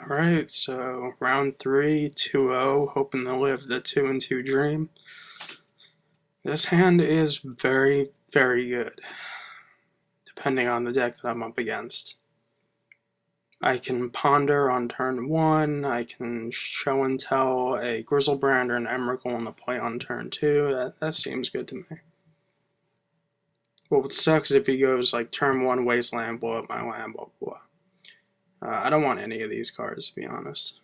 Alright, so round 3, 2-0, hoping to live the 2-2 dream. This hand is very, very good, depending on the deck that I'm up against. I can ponder on turn 1, I can show and tell a Grizzlebrand or an Emrakul in the play on turn 2, that seems good to me. Well, what sucks if he goes like turn 1 Wasteland, blow up my land, blah blah blah. I don't want any of these cards, to be honest.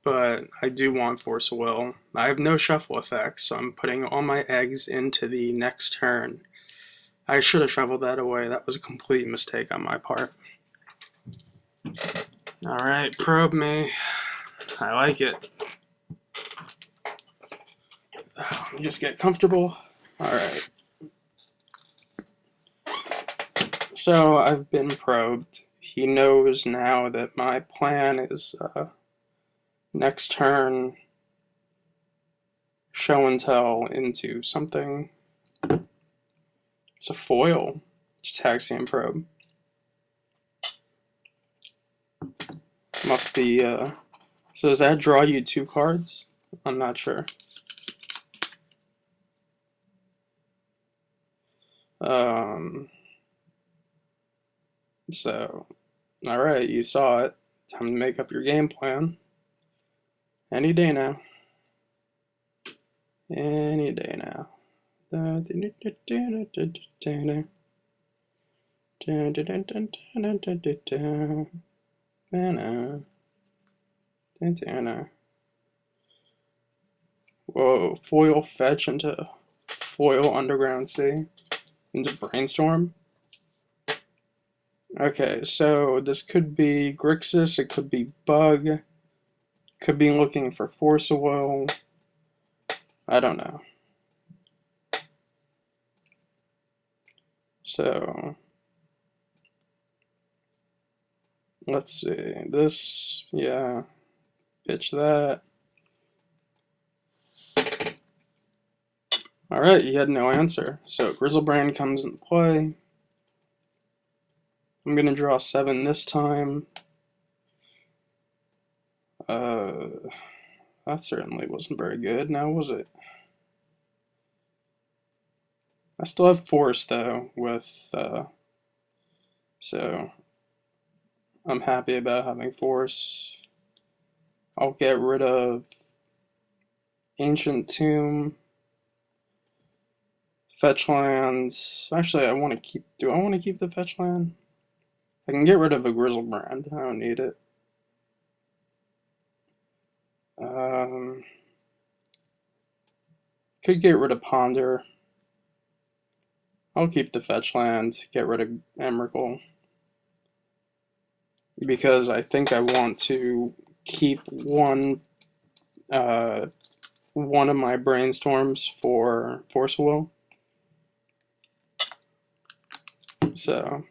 But I do want Force of Will. I have no shuffle effects, so I'm putting all my eggs into the next turn. I should have shuffled that away. That was a complete mistake on my part. Alright, probe me. I like it. Let me just get comfortable. Alright. So I've been probed. He knows now that my plan is next turn show and tell into something. It's a foil Taxian probe. Must be so does that draw you 2 cards? I'm not sure. So alright, you saw it. Time to make up your game plan. Any day now. Any day now. Whoa, foil fetch into foil underground sea into brainstorm. Okay, so this could be Grixis, it could be Bug, could be looking for Force of Will. I don't know. So let's see. This, yeah. Pitch that. Alright, he had no answer. So Grizzlebrand comes into play. I'm gonna draw 7 this time. That certainly wasn't very good, now was it? I still have Force though, with so I'm happy about having Force. I'll get rid of Ancient Tomb, Fetch Lands. Actually, I want to keep. Do I want to keep the Fetch Land? I can get rid of a Grizzlebrand. I don't need it. Could get rid of Ponder. I'll keep the Fetch Land. Get rid of Emrakul. Because I think I want to keep one of my brainstorms for Force of Will. So,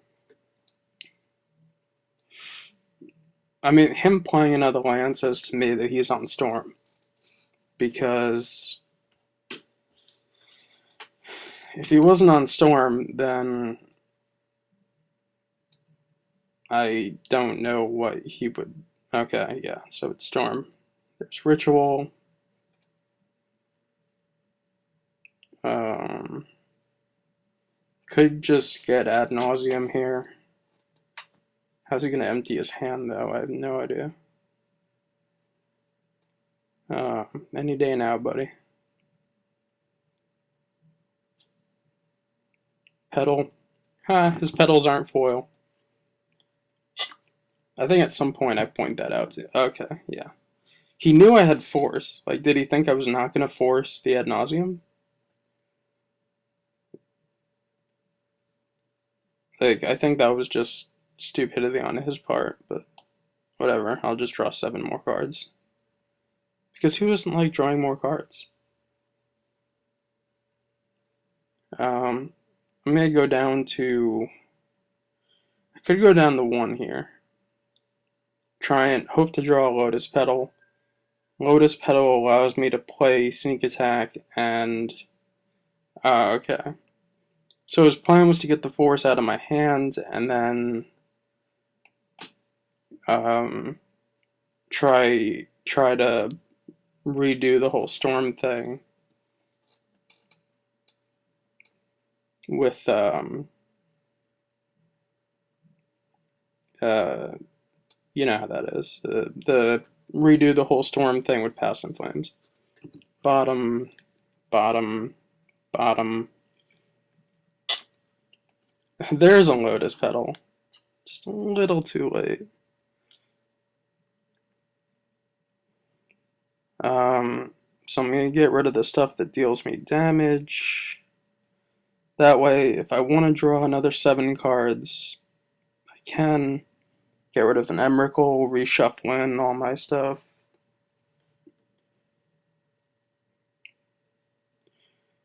I mean, him playing another land says to me that he's on Storm. Because if he wasn't on Storm, then I don't know what he would. Okay, yeah, so it's Storm. There's Ritual. Could just get Ad Nauseam here. How's he gonna empty his hand though? I have no idea. Any day now, buddy. Petal. Ha, his petals aren't foil. I think at some point I point that out too. Okay, yeah. He knew I had Force. Like, did he think I was not gonna force the Ad Nauseam? Like, I think that was just stupidity on his part, but whatever. I'll just draw 7 more cards. Because who doesn't like drawing more cards? I'm gonna go down to. I could go down to 1 here. Try and hope to draw a Lotus Petal. Lotus Petal allows me to play Sneak Attack and. Okay. So his plan was to get the force out of my hand and then try to redo the whole storm thing with you know how that is, the redo the whole storm thing with Past in Flames. Bottom, bottom, bottom. There's a Lotus Petal. Just a little too late. So I'm going to get rid of the stuff that deals me damage. That way, if I want to draw another 7 cards, I can. Get rid of an Emrakul, reshuffling all my stuff.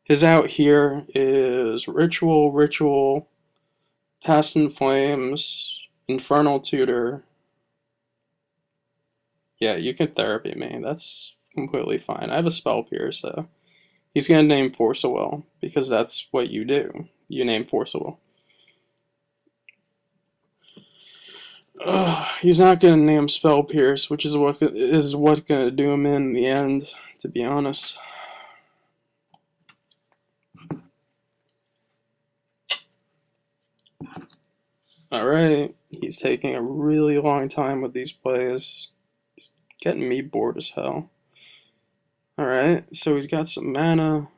His out here is Ritual, Ritual, Past in Flames, Infernal Tutor. Yeah, you can therapy me. That's completely fine. I have a Spell Pierce, so he's going to name Force of Will, because that's what you do. You name Force of Will. He's not going to name Spell Pierce, which is what's going to do him in the end, to be honest. Alright, he's taking a really long time with these plays. He's getting me bored as hell. Alright, so he's got some mana.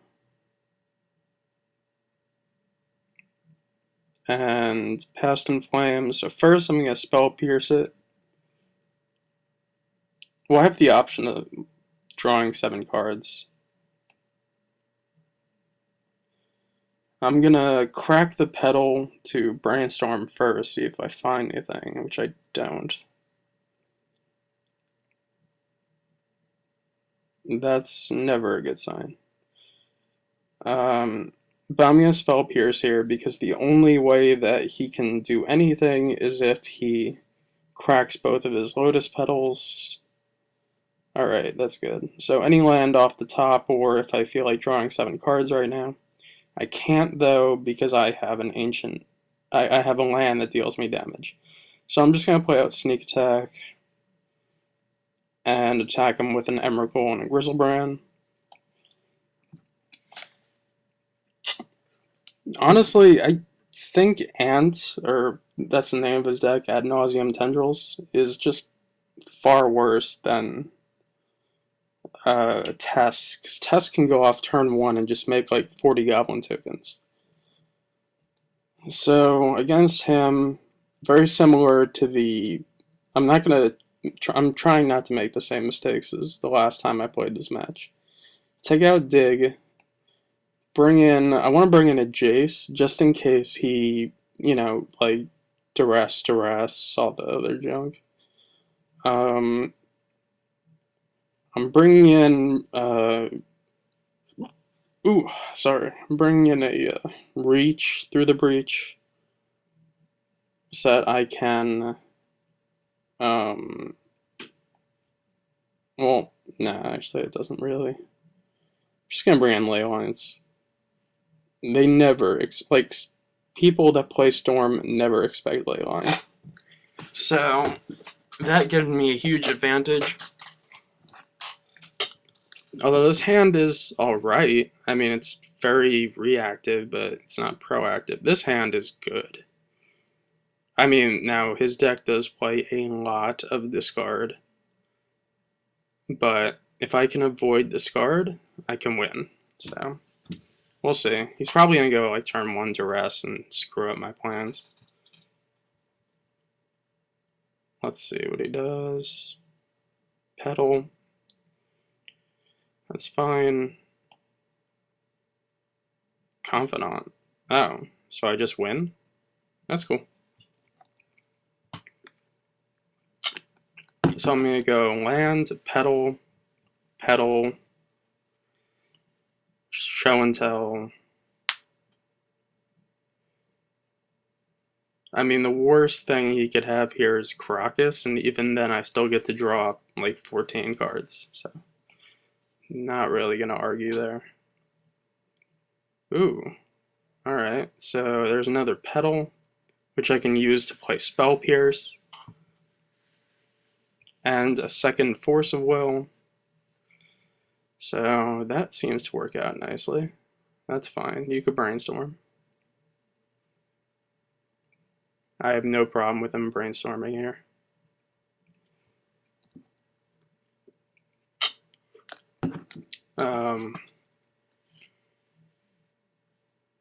And Past in Flames. So first I'm going to Spell Pierce it. Well, I have the option of drawing 7 cards. I'm gonna crack the petal to brainstorm first, see if I find anything, which I don't. That's never a good sign. But I'm gonna Spell Pierce here because the only way that he can do anything is if he cracks both of his Lotus Petals. Alright, that's good. So any land off the top, or if I feel like drawing 7 cards right now. I can't though because I have an ancient. I have a land that deals me damage. So I'm just going to play out Sneak Attack and attack him with an Emrakul and a Griselbrand. Honestly, I think Ant, or that's the name of his deck, Ad Nauseam Tendrils, is just far worse than Test, because Test can go off turn 1 and just make like 40 Goblin tokens. So against him, very similar to the, I'm trying not to make the same mistakes as the last time I played this match. Take out Dig, I want to bring in a Jace, just in case he, like, duress, all the other junk. I'm bringing in, I'm bringing in a Reach through the Breach so that I can, well, nah, actually it doesn't really. I'm just gonna bring in Leylines. They never, people that play Storm never expect Leyline. So, that gives me a huge advantage. Although this hand is alright, I mean, it's very reactive, but it's not proactive. This hand is good. I mean, now, his deck does play a lot of discard, but if I can avoid discard, I can win. So, we'll see. He's probably going to go, like, turn 1 Duress and screw up my plans. Let's see what he does. Petal. That's fine. Confidant. Oh, so I just win? That's cool. So I'm going to go land, petal, petal, show and tell. I mean, the worst thing he could have here is Crocus, and even then I still get to draw like 14 cards, so not really going to argue there. Ooh, Alright, so there's another petal, which I can use to play Spell Pierce, and a second Force of Will. So that seems to work out nicely. That's fine. You could brainstorm. I have no problem with him brainstorming here.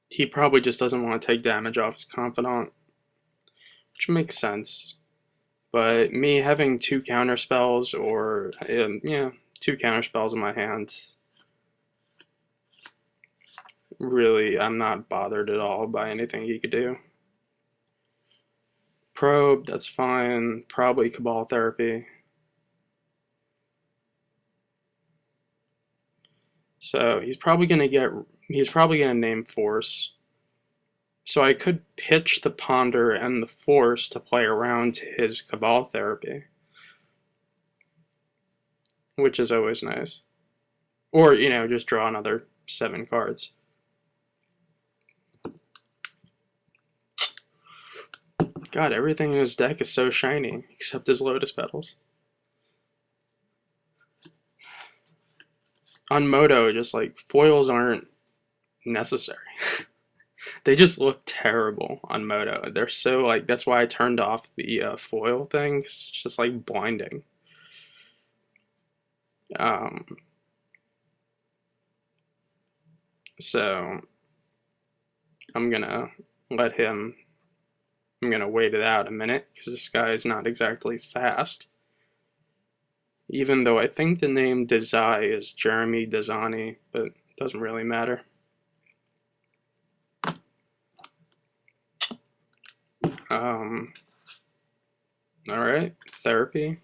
He probably just doesn't want to take damage off his Confidant, which makes sense. But me having two counter spells, or yeah, two counter spells in my hand, really, I'm not bothered at all by anything he could do. Probe, that's fine. Probably Cabal Therapy. So he's probably gonna name Force. So I could pitch the Ponder and the Force to play around his Cabal Therapy, which is always nice. Or, just draw another 7 cards. God, everything in his deck is so shiny, except his Lotus Petals. On Moto, just like, foils aren't necessary. They just look terrible on Moto. They're so, like, that's why I turned off the foil thing. It's just, like, blinding. So, I'm gonna wait it out a minute, because this guy is not exactly fast. Even though I think the name Desai is Jeremy Desani, but it doesn't really matter. Alright, Therapy.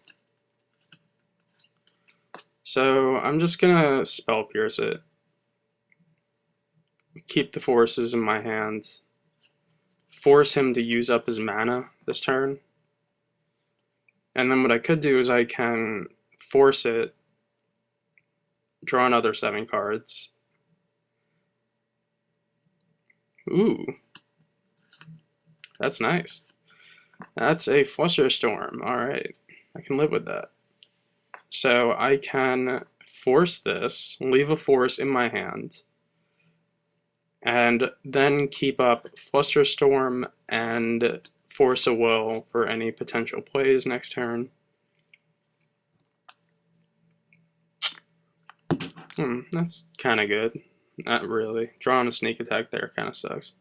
So I'm just gonna Spell Pierce it. Keep the forces in my hand. Force him to use up his mana this turn. And then what I could do is I can force it, draw another 7 cards. Ooh. That's nice. That's a Flusterstorm. Alright. I can live with that. So I can force this, leave a force in my hand, and then keep up Flusterstorm and Force of Will for any potential plays next turn. That's kind of good. Not really. Drawing a sneak attack there kind of sucks.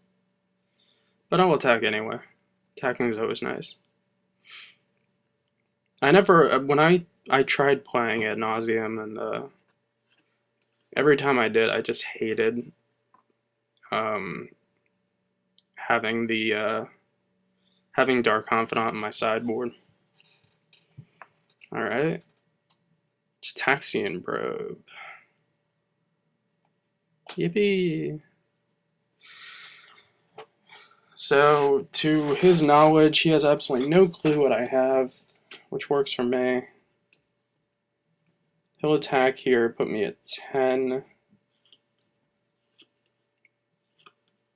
But I'll attack anyway. Attacking is always nice. When I tried playing ad nauseum, and every time I did, I just hated having Dark Confidant in my sideboard. Alright. Taxian Probe. Yippee! So, to his knowledge, he has absolutely no clue what I have, which works for me. He'll attack here, put me at 10.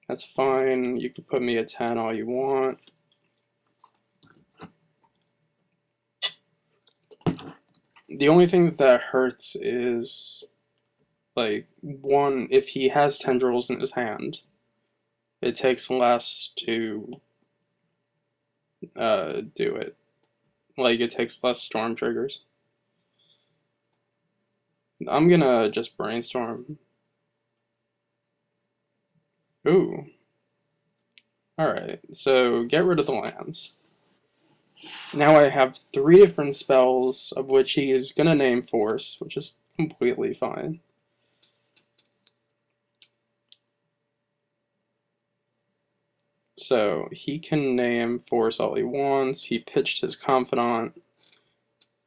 That's fine. You can put me at 10 all you want. The only thing that hurts is, like, one, if he has tendrils in his hand, it takes less to do it. Like, it takes less storm triggers. I'm gonna just brainstorm. Ooh. Alright, so get rid of the lands. Now I have 3 different spells, of which he is gonna name Force, which is completely fine. So he can name Force all he wants. He pitched his Confidant,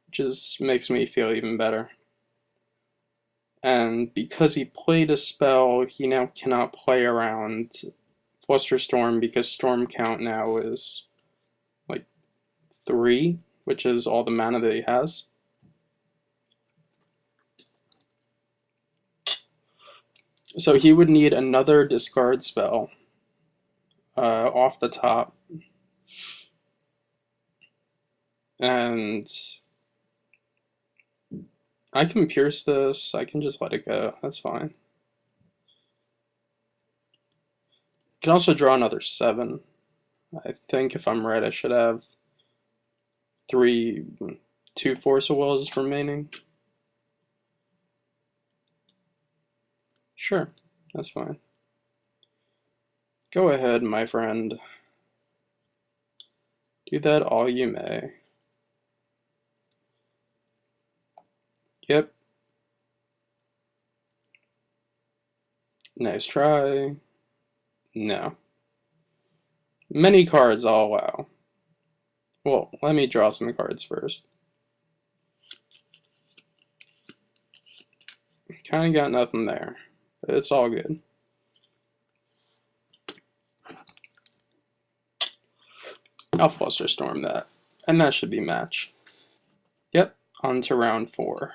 which makes me feel even better. And because he played a spell, he now cannot play around Flusterstorm, because Storm count now is like 3, which is all the mana that he has. So he would need another discard spell off the top. And I can pierce this. I can just let it go. That's fine. Can also draw another 7. I think if I'm right, I should have 2 Force of Wills remaining. Sure, that's fine. Go ahead, my friend. Do that all you may. Yep. Nice try. No. Many cards I'll allow. Well, let me draw some cards first. Kinda got nothing there, but it's all good. I'll Fluster Storm that, and that should be match. Yep, on to round 4.